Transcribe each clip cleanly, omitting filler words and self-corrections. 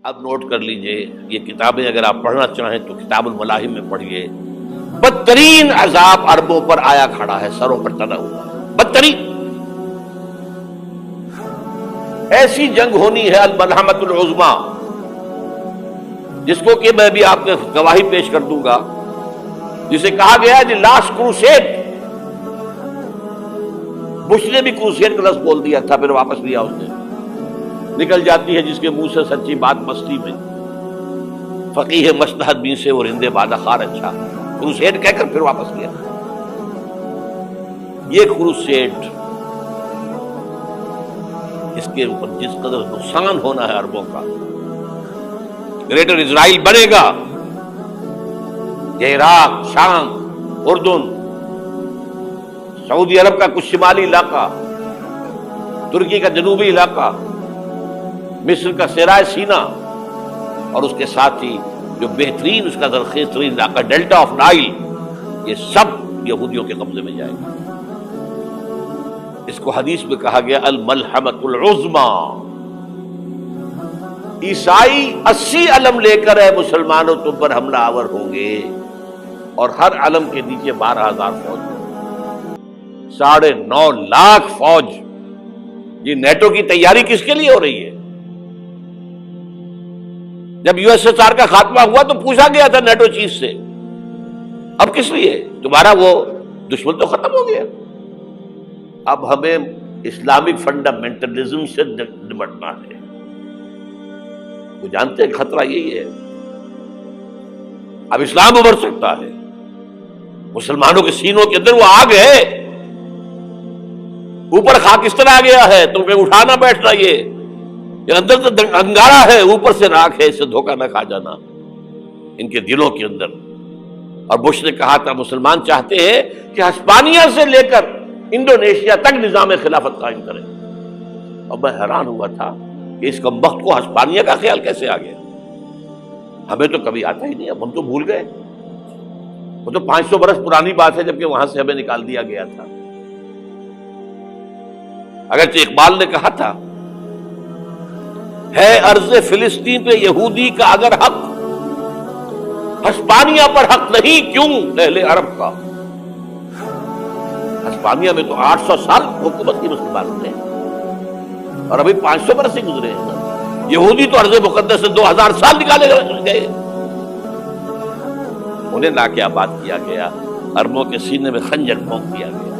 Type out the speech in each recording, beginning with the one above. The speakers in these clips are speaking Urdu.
اب نوٹ کر لیجئے، یہ کتابیں اگر آپ پڑھنا چاہیں تو کتاب الملاحم میں پڑھیے۔ بدترین عذاب عربوں پر آیا کھڑا ہے، سروں پر تنا ہوا، بدترین ایسی جنگ ہونی ہے الملحمۃ العظمیٰ، جس کو کہ میں بھی آپ کے گواہی پیش کر دوں گا، جسے کہا گیا ہے لاسٹ کروسیڈ۔ بش نے بھی کروسیڈ کا لفظ بول دیا تھا، پھر واپس لیا اس نے۔ نکل جاتی ہے جس کے منہ سے سچی بات مستی میں، فقیہ مصلحت بین سے وہ رندے بادہ خار اچھا، کروسیڈ کہہ کر پھر واپس لیا۔ یہ کروسیڈ، اس کے اوپر جس قدر نقصان ہونا ہے عربوں کا، گریٹر اسرائیل بنے گا، یہ عراق، شام، اردن، سعودی عرب کا کچھ شمالی علاقہ، ترکی کا جنوبی علاقہ، مصر کا صحرائے سینا، اور اس کے ساتھ ہی جو بہترین اس کا زرخیز ترین علاقہ ڈیلٹا آف نائل، یہ سب یہودیوں کے قبضے میں جائے گا۔ اس کو حدیث میں کہا گیا الملحمۃ العظمیٰ۔ عیسائی 80 علم لے کر ہے مسلمانوں تم پر حملہ آور ہوں گے، اور ہر علم کے نیچے 12,000 فوج، 9.5 لاکھ فوج۔ یہ نیٹو کی تیاری کس کے لیے ہو رہی ہے؟ جب یو ایس ایس آر کا خاتمہ ہوا تو پوچھا گیا تھا نیٹو چیف سے، اب کس لیے؟ تمہارا وہ دشمن تو ختم ہو گیا، اب ہمیں اسلامک فنڈامنٹلزم سے نمٹنا ہے۔ وہ جانتے ہیں خطرہ یہی ہے، اب اسلام ابھر سکتا ہے، مسلمانوں کے سینوں کے اندر وہ آگ ہے، اوپر خاکستر آ گیا ہے، تمہیں اٹھانا بیٹھنا، یہ اندر تو انگارہ ہے، اوپر سے راکھ ہے، اس سے دھوکہ نہ کھا جانا ان کے دلوں کے اندر۔ اور بش نے کہا تھا مسلمان چاہتے ہیں کہ ہسپانیہ سے لے کر انڈونیشیا تک نظام خلافت قائم کریں، اور میں حیران ہوا تھا کہ اس کمبخت کو ہسپانیہ کا خیال کیسے آ گیا؟ ہمیں تو کبھی آتا ہی نہیں، اب ہم تو بھول گئے، وہ تو 500 برس پرانی بات ہے جبکہ وہاں سے ہمیں نکال دیا گیا تھا۔ اگرچہ اقبال نے کہا تھا ہے ارض فلسطین پہ یہودی کا اگر حق، ہسپانیہ پر حق نہیں کیوں اہل عرب کا؟ ہسپانیہ میں تو 800 سال حکومت کی مسلمانوں نے، اور ابھی 500 برس سے گزرے ہیں۔ یہودی تو ارض مقدس سے 2000 سال نکالے گئے، انہیں لا کے آباد کیا گیا، عربوں کے سینے میں خنجر پھونک دیا گیا۔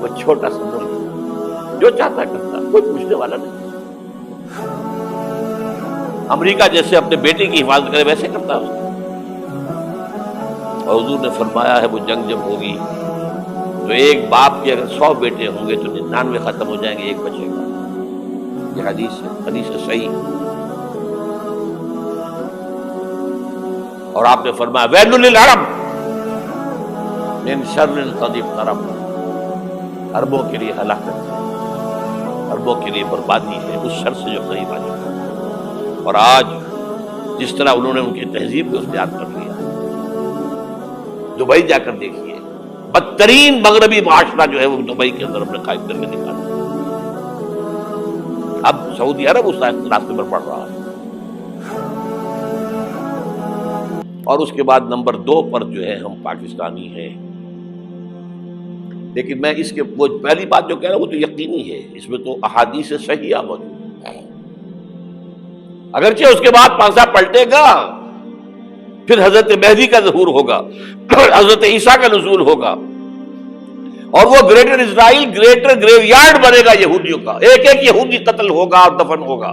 وہ چھوٹا سا ملک جو چاہتا کرتا، کوئی پوچھنے والا نہیں۔ امریکہ جیسے اپنے بیٹے کی حفاظت کرے ویسے کرتا ہے، اور حضور نے فرمایا ہے وہ جنگ جب ہوگی تو ایک باپ کے اگر 100 بیٹے ہوں گے تو 99 ختم ہو جائیں گے، ایک بچے گا۔ یہ حدیث ہے، حدیث ہے صحیح۔ اور آپ نے فرمایا ویل للعرب من شر قد اقترب، عربوں کے لیے ہلاکت ہے، عربوں کے لیے بربادی ہے اس شر سے جو قریب آ چکا ہے۔ اور آج جس طرح انہوں نے ان کی تہذیب کو اختیار کر لیا، دبئی جا کر دیکھیے، بدترین مغربی معاشرہ جو ہے وہ دبئی کے اندر اپنے قائم کر کے دکھاتا ہے۔ اب سعودی عرب اس راستے پر بڑھ رہا ہے۔ اور اس کے بعد نمبر 2 پر جو ہے ہم پاکستانی ہیں، لیکن میں اس کے وہ پہلی بات جو کہہ رہا ہوں وہ تو یقینی ہے، اس میں تو احادیث صحیحہ موجود ہے۔ اگرچہ اس کے بعد پانسا پلٹے گا، پھر حضرت مہدی کا ظہور ہوگا، حضرت عیسیٰ کا نزول ہوگا، اور وہ گریٹر اسرائیل گریٹر گریو یارڈ بنے گا یہودیوں کا، ایک ایک یہودی قتل ہوگا اور دفن ہوگا۔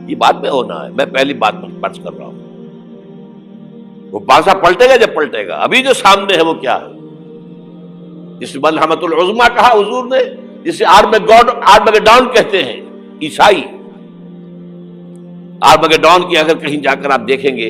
یہ بات میں ہونا ہے، میں پہلی بات پر کر رہا ہوں۔ وہ پانسا پلٹے گا جب پلٹے گا، ابھی جو سامنے ہے وہ کیا ہے؟ جس ملحمۃ العظمیٰ کہا حضور نے، جسے آرمگیڈون کہتے ہیں عیسائی۔ آرمگیڈون کی اگر کہیں جا کر آپ دیکھیں گے،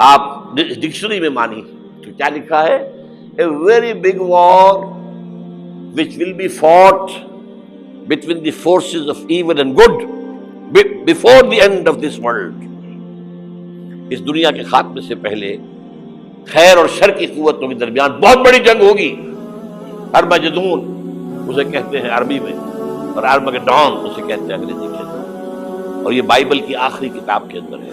آپ ڈکشنری میں مانی تو کیا لکھا ہے؟ A very big war which will be fought between the forces of evil and good before the end of this world۔ اس دنیا کے خاتمے سے پہلے خیر اور شر کی قوتوں کے درمیان بہت بڑی جنگ ہوگی۔ ارمجدون اسے کہتے ہیں عربی میں، اور آرمگیڈون اسے کہتے ہیں انگریزی کے اندر۔ اور یہ بائبل کی آخری کتاب کے اندر ہے،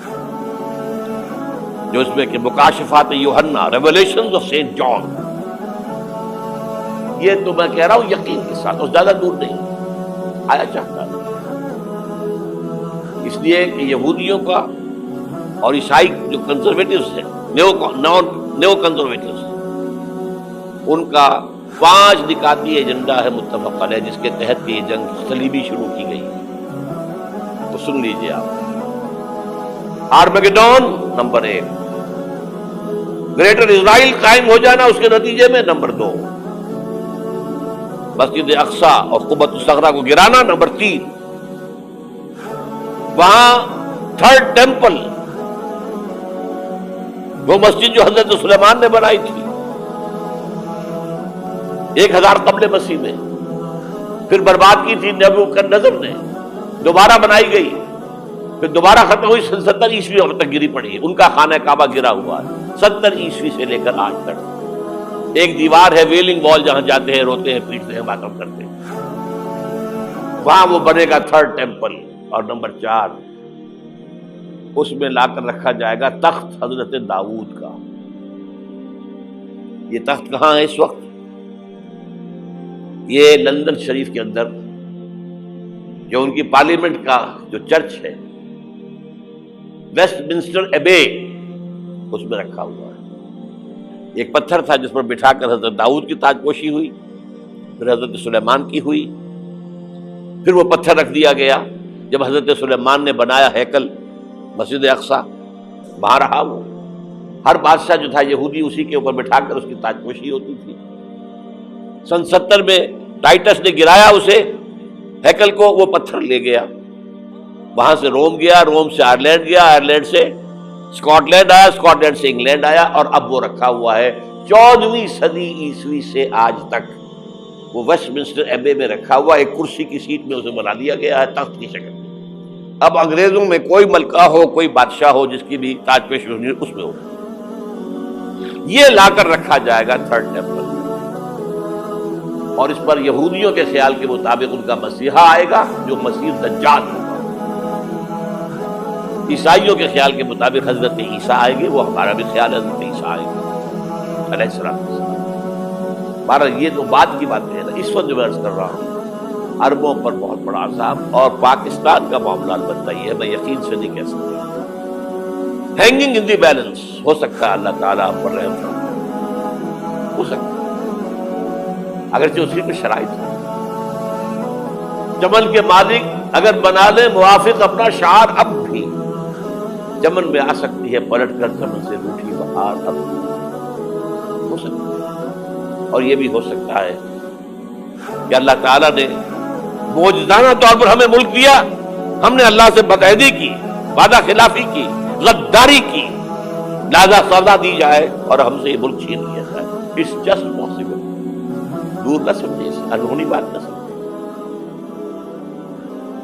جو اس میں کہ مکاشفات یوحنا، ریولیشنز آف سینٹ جان. یہ تو میں کہہ رہا ہوں یقین کے ساتھ، اور زیادہ دور نہیں آیا چاہتا ہے. اس لیے کہ یہودیوں کا اور عیسائی جو کنزرویٹوز ہیں، نیو کنزرویٹوز، ان کا 5 نکاتی ایجنڈا ہے متفق علیہ، جس کے تحت یہ جنگ صلیبی شروع کی گئی. تو سن لیجئے آپ. آرمیگیڈون نمبر 1، گریٹر اسرائیل قائم ہو جانا اس کے نتیجے میں نمبر 2، مسجد اقصی اور قبۃ الصغریٰ کو گرانا نمبر 3، وہاں 3rd ٹیمپل، وہ مسجد جو حضرت سلیمان نے بنائی تھی 1000 قبل مسیح میں، پھر برباد کی تھی نبوکدنضر نے، دوبارہ بنائی گئی، پھر دوبارہ ختم ہوئی 70 عیسوی تک گری پڑی. ان کا خانہ کعبہ گرا ہوا ہے 70 عیسوی سے لے کر آج تک. ایک دیوار ہے ویلنگ وال، جہاں جاتے ہیں، روتے ہیں، پیٹتے ہیں، ماتم کرتے ہیں، وہاں وہ بنے گا 3rd ٹیمپل. اور نمبر 4، اس میں لا کر رکھا جائے گا تخت حضرت داؤد کا. یہ تخت کہاں ہے اس وقت؟ یہ لندن شریف کے اندر، جو ان کی پارلیمنٹ کا جو چرچ ہے، ویسٹ منسٹر ایبے، اس میں رکھا ہوا ہے. ایک پتھر تھا جس پر بٹھا کر حضرت داؤد کی تاج پوشی ہوئی، پھر حضرت سلیمان کی ہوئی، پھر وہ پتھر رکھ دیا گیا جب حضرت سلیمان نے بنایا ہیکل مسجد اقصی، وہاں رہا وہ. ہر بادشاہ جو تھا یہودی اسی کے اوپر بٹھا کر اس کی تاج پوشی ہوتی تھی. سن 70 میں ٹائٹس نے گرایا اسے، ہیکل کو، وہ پتھر لے گیا، وہاں سے روم گیا، روم سے آئرلینڈ گیا، آئرلینڈ سے اسکاٹ لینڈ آیا، اسکاٹ لینڈ سے انگلینڈ آیا، اور اب وہ رکھا ہوا ہے 14ویں صدی عیسوی سے آج تک. وہ ویسٹ منسٹر ایبے میں رکھا ہوا، ایک کرسی کی سیٹ میں اسے بنا دیا گیا ہے تخت کی شکل میں. اب انگریزوں میں کوئی ملکہ ہو، کوئی بادشاہ ہو، جس کی بھی تاج پوشی ہونی اس میں ہو، یہ لا کر رکھا جائے گا 3rd ٹیمپل. اور اس پر یہودیوں کے خیال کے مطابق ان کا مسیحا آئے گا جو مسیح دجال ہوگا. عیسائیوں کے خیال کے مطابق حضرت عیسیٰ آئے گی، وہ ہمارا بھی خیال ہے حضرت عیسیٰ آئے گی علیہ السلام. بہرحال یہ تو بعد کی بات ہے نا، اس وقت جو میں عرض کر رہا ہوں عربوں پر بہت بڑا عذاب. اور پاکستان کا معاملہ البتہ یہ ہے، میں یقین سے نہیں کہہ سکتا، ہینگنگ ان دی بیلنس. ہو سکتا ہے اللہ تعالیٰ ہم پر رحم فرمائے، ہو سکتا ہے، اگرچہ اسی میں شرائط ہے. چمن کے مالک اگر بنا لے موافق اپنا شعار، اب بھی چمن میں آ سکتی ہے پلٹ کر چمن سے روٹھی بہار، اب ہو سکتا ہے. اور یہ بھی ہو سکتا ہے کہ اللہ تعالیٰ نے معجزانہ طور پر ہمیں ملک دیا، ہم نے اللہ سے بدعہدی کی، وعدہ خلافی کی، غداری کی، لہذا سزا دی جائے اور ہم سے یہ ملک چھین لیا جائے. It's just possible. دور نہ سمجھے، اس انہونی بات نہ سمجھے.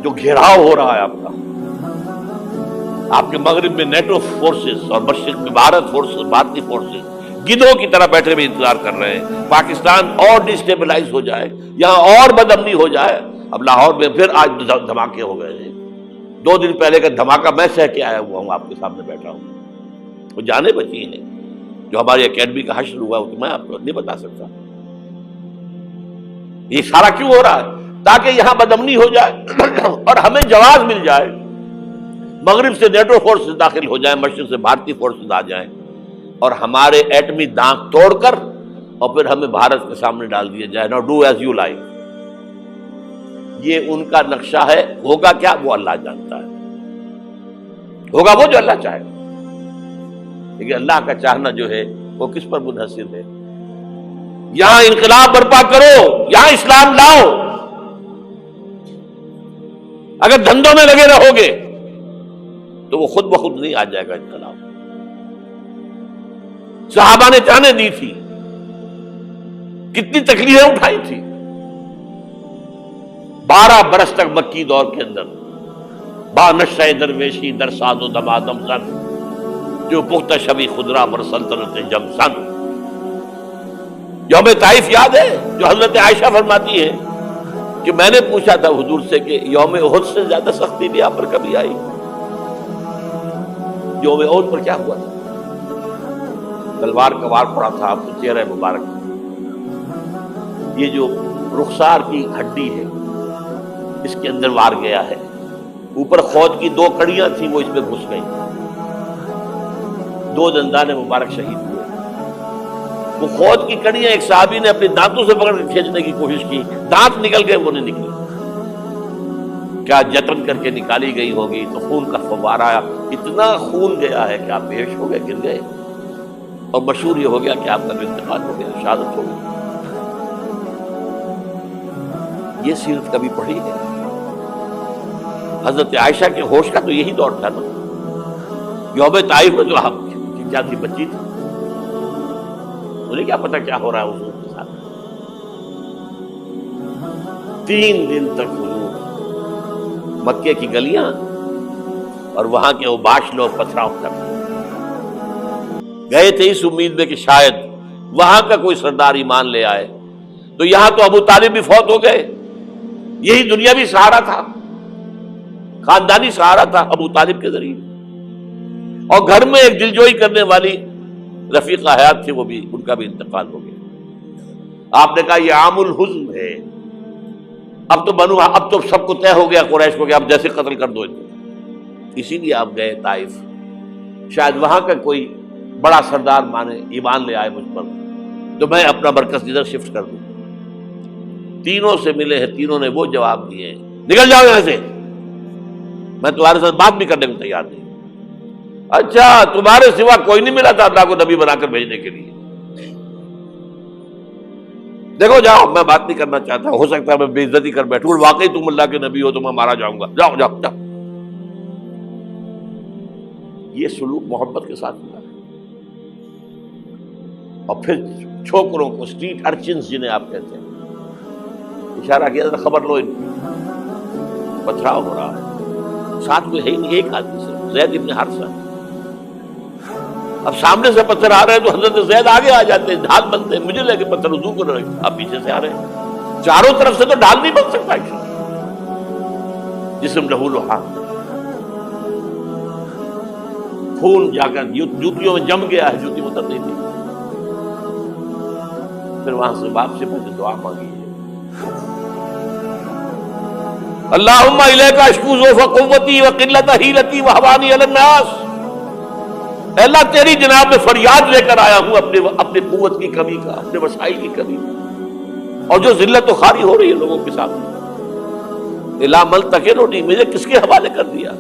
جو گھیراؤ ہو رہا ہے آپ کا، آپ کے مغرب میں نیٹو فورسز اور مشرق میں بھارتی فورسز گدھوں کی طرح بیٹھے ہوئے انتظار کر رہے ہیں پاکستان اور ڈسٹیبلائز ہو جائے، یہاں اور بدامنی ہو جائے. اب لاہور میں پھر آج دھماکے ہو گئے ہیں. 2 دن پہلے کا دھماکہ میں سہ کے آیا ہوا ہوں، آپ کے سامنے بیٹھا ہوں. وہ جانیں بچی ہیں جو ہماری اکیڈمی کا حشر ہوا، تو میں آپ کو نہیں بتا سکتا. یہ سارا کیوں ہو رہا ہے؟ تاکہ یہاں بدامنی ہو جائے اور ہمیں جواز مل جائے. مغرب سے نیٹو فورسز داخل ہو جائیں، مشرق سے بھارتی فورسز آ جائیں اور ہمارے ایٹمی دانت توڑ کر اور پھر ہمیں بھارت کے سامنے ڈال دیا جائے. نو ڈو ایز یو لائک. یہ ان کا نقشہ ہے. ہوگا کیا وہ اللہ جانتا ہے، ہوگا وہ جو اللہ چاہے. لیکن اللہ کا چاہنا جو ہے وہ کس پر منحصر ہے؟ یہاں انقلاب برپا کرو، یہاں اسلام لاؤ. اگر دھندوں میں لگے رہو گے تو وہ خود بخود نہیں آ جائے گا انقلاب. صحابہ نے جانیں دی تھی، کتنی تکلیفیں اٹھائی تھی. 12 برس تک مکی دور کے اندر با نشہ درویشی در ساز و دمادم زن، جو پختہ شبی خدرا بر سلطنت جم سن. یوم طائف یاد ہے جو حضرت عائشہ فرماتی ہے کہ میں نے پوچھا تھا حضور سے کہ یوم احد سے زیادہ سختی بھی آپ پر کبھی آئی؟ یوم احد پر کیا ہوا تھا؟ تلوار کا وار پڑا تھا آپ کو چہرہ مبارک، یہ جو رخسار کی ہڈی ہے اس کے اندر وار گیا ہے، اوپر خود کی 2 کڑیاں تھیں وہ اس میں گھس گئیں، 2 دندان مبارک شہید ہوئے۔ وہ خود کی کڑیاں ایک صحابی نے اپنے دانتوں سے پکڑ کر کھینچنے کی کوشش کی، دانت نکل گئے، وہ نہیں نکلے، کیا جتن کر کے نکالی گئی ہوگی تو خون کا فوارہ آیا، اتنا خون گیا ہے کہ آپ بے ہوش ہو گئے، گر گئے، اور مشہور یہ ہو گیا کہ آپ کا انتقال ہو گیا، شہادت ہو گئی۔ یہ سیرت کبھی پڑھی ہے؟ حضرت عائشہ کے ہوش کا تو یہی دور تھا نا، یوم طائف میں جو آپ کیا تھی، بچی تھی، انہیں کیا پتا کیا ہو رہا ہے حضور کے ساتھ۔ 3 دن تک حضور مکے کی گلیاں اور وہاں کے اوباش لوگ پتھراؤ کر گئے تھے اس امید میں کہ شاید وہاں کا کوئی سردار ایمان لے آئے، تو یہاں تو ابو طالب بھی فوت ہو گئے، یہی دنیاوی سہارا تھا، خاندانی سہارا تھا ابو طالب کے ذریعے، اور گھر میں ایک دلجوئی کرنے والی رفیقہ حیات تھی، وہ بھی، ان کا بھی انتقال ہو گیا۔ آپ نے کہا یہ عام الحزن ہے، اب تو سب کو طے ہو گیا قریش کو کہ اب جیسے قتل کر دو، اسی لیے آپ گئے طائف، شاید وہاں کا کوئی بڑا سردار مانے ایمان لے آئے مجھ پر، تو میں اپنا مرکز ادھر شفٹ کر دوں۔ تینوں سے ملے ہیں، تینوں نے وہ جواب دیے ہیں، نکل جاؤ یہاں سے، میں تمہارے ساتھ بات بھی کرنے کو تیار نہیں۔ اچھا، تمہارے سوا کوئی نہیں ملا تھا اللہ کو نبی بنا کر بھیجنے کے لیے؟ دیکھو جاؤ، میں بات نہیں کرنا چاہتا، ہو سکتا ہے میں بے عزتی کر بیٹھوں، اور واقعی تم اللہ کے نبی ہو تو میں مارا جاؤں گا، جاؤ جاؤ جاؤ۔ یہ سلوک محبت کے ساتھ ملا ہے۔ اور پھر چھوکروں کو، اسٹریٹ ارچنز جنہیں آپ کہتے ہیں، اشارہ کیا تھا، خبر لو ان کی، پتھراؤ ہو رہا ہے، ساتھ میں ہے نہیں، ایک آدمی سے زید ابن حارثہ، اب سامنے سے پتھر آ رہے ہیں تو حضرت زید آگے آ جاتے ہیں، ڈھال بنتے ہیں، مجھے لگے پتھر حضور کو رہے، آپ پیچھے سے آ رہے ہیں، چاروں طرف سے تو ڈھال نہیں بن سکتا، جسم لہو لہا، خون جا کر جوتیوں میں جم گیا ہے، جوتی اتر نہیں تھی۔ پھر وہاں سے باپ سے پہلے دعا مانگی ہے، اللہم الیک اشکو ضعف قوتی وقلت حیلتی وہوانی علی الناس، اے اللہ تیری جناب میں فریاد لے کر آیا ہوں اپنے قوت کی کمی کا، اپنے وسائل کی کمی، اور جو ذلت و خواری ہو رہی ہے لوگوں کے ساتھ، الا ملتقننی، مجھے کس کے حوالے کر دیا،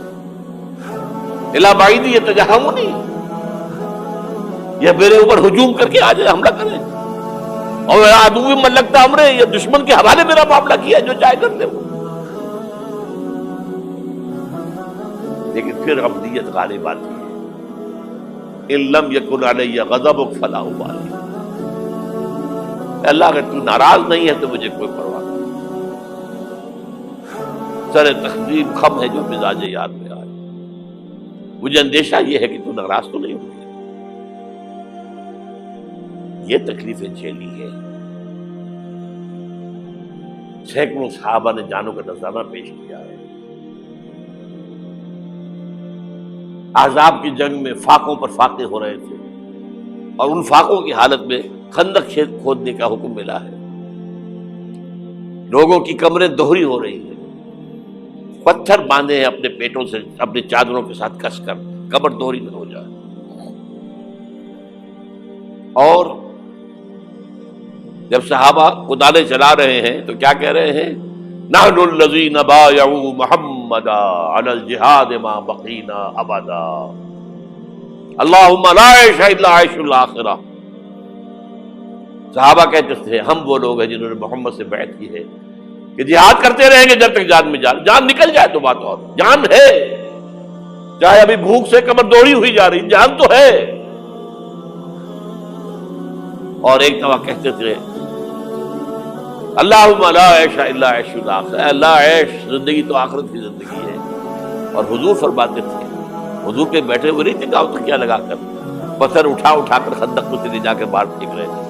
الا بعیدی یتجہمنی، یہ میرے اوپر ہجوم کر کے آ جائے، حملہ کرے، اور عدو من لگتا امرے، یہ دشمن کے حوالے میرا معاملہ کیا، جو چاہے کر دے وہ۔ لیکن پھر عبدیت غالب آتی ہے، ان لم یکن علی غضبک فلا ابالی، اللہ اگر تو ناراض نہیں ہے تو مجھے کوئی پرواہ نہیں، سر تخدیر خم ہے جو مزاج یاد میں آئے، مجھے اندیشہ یہ ہے کہ تو ناراض تو نہیں ہوگی۔ یہ تکلیفیں جھیلی ہے، سینکڑوں صحابہ نے جانوں کا نذرانہ پیش کیا ہے، احزاب کی جنگ میں فاقوں پر فاقے ہو رہے تھے، اور ان فاقوں کی حالت میں خندق کھودنے کا حکم ملا ہے، لوگوں کی کمریں دوہری ہو رہی ہیں، پتھر باندھے ہیں اپنے پیٹوں سے، اپنی چادروں کے ساتھ کس کر کمر دوہری نہ ہو جائے، اور جب صحابہ کدالیں چلا رہے ہیں تو کیا کہہ رہے ہیں، نحن الذین بایعوا محمدا علی الجہاد ما بقینا ابدا، اللہم لا عیش الا عیش الاخرہ۔ صحابہ کہتے تھے ہم وہ لوگ ہیں جنہوں نے محمد سے بیعت کی ہے کہ جہاد کرتے رہیں گے جب تک جان میں جان نکل جائے تو بات اور، جان ہے، چاہے ابھی بھوک سے کمر دوڑی ہوئی جا رہی، جان تو ہے۔ اور ایک دفعہ کہتے تھے اللہم لا عیش الا عیش الاخرہ، اللہ عیش، زندگی تو آخرت کی زندگی ہے۔ اور حضور فرماتے تھے، حضور کے بیٹھے ہوئے نہیں تھے گاؤں تک کیا لگا کر، پتھر اٹھا اٹھا کر خندق میں سے لے جا کے باہر پھینک رہے تھے۔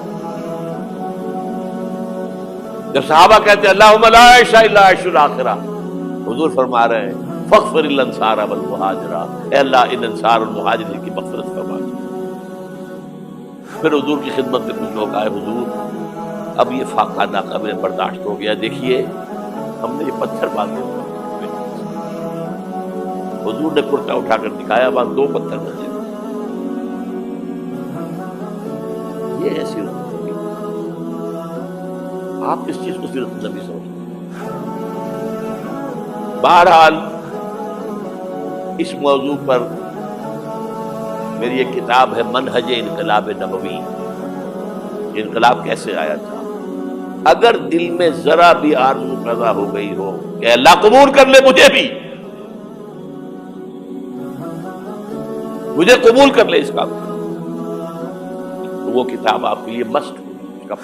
جب صحابہ کہتے ہیں اللہم لا عیش الا عیش الآخرہ، حضور فرما رہے ہیں فاغفر للانصار والمہاجرہ، اے اللہ ان انصار اور مہاجرین کی مغفرت فرما دے۔ پھر حضور کی خدمت میں کچھ لوگ آئے، حضور اب یہ فاقہ ناقہ میں برداشت ہو گیا، دیکھیے ہم نے یہ پتھر باندھے ہوئے۔ حضور نے کرتا اٹھا کر دکھایا، وہاں 2 پتھر بچے۔ یہ ایسی ہوگی، آپ اس چیز کو سیرت نبی سمجھتے ہیں۔ بہرحال اس موضوع پر میری ایک کتاب ہے منہج انقلاب نبوی، انقلاب کیسے آیا تھا۔ اگر دل میں ذرا بھی آرزو پیدا ہو گئی ہو کہ اللہ قبول کر لے مجھے بھی، مجھے قبول کر لے اس کام کو، تو وہ کتاب آپ کے لیے مسٹ ہوگی، اس کا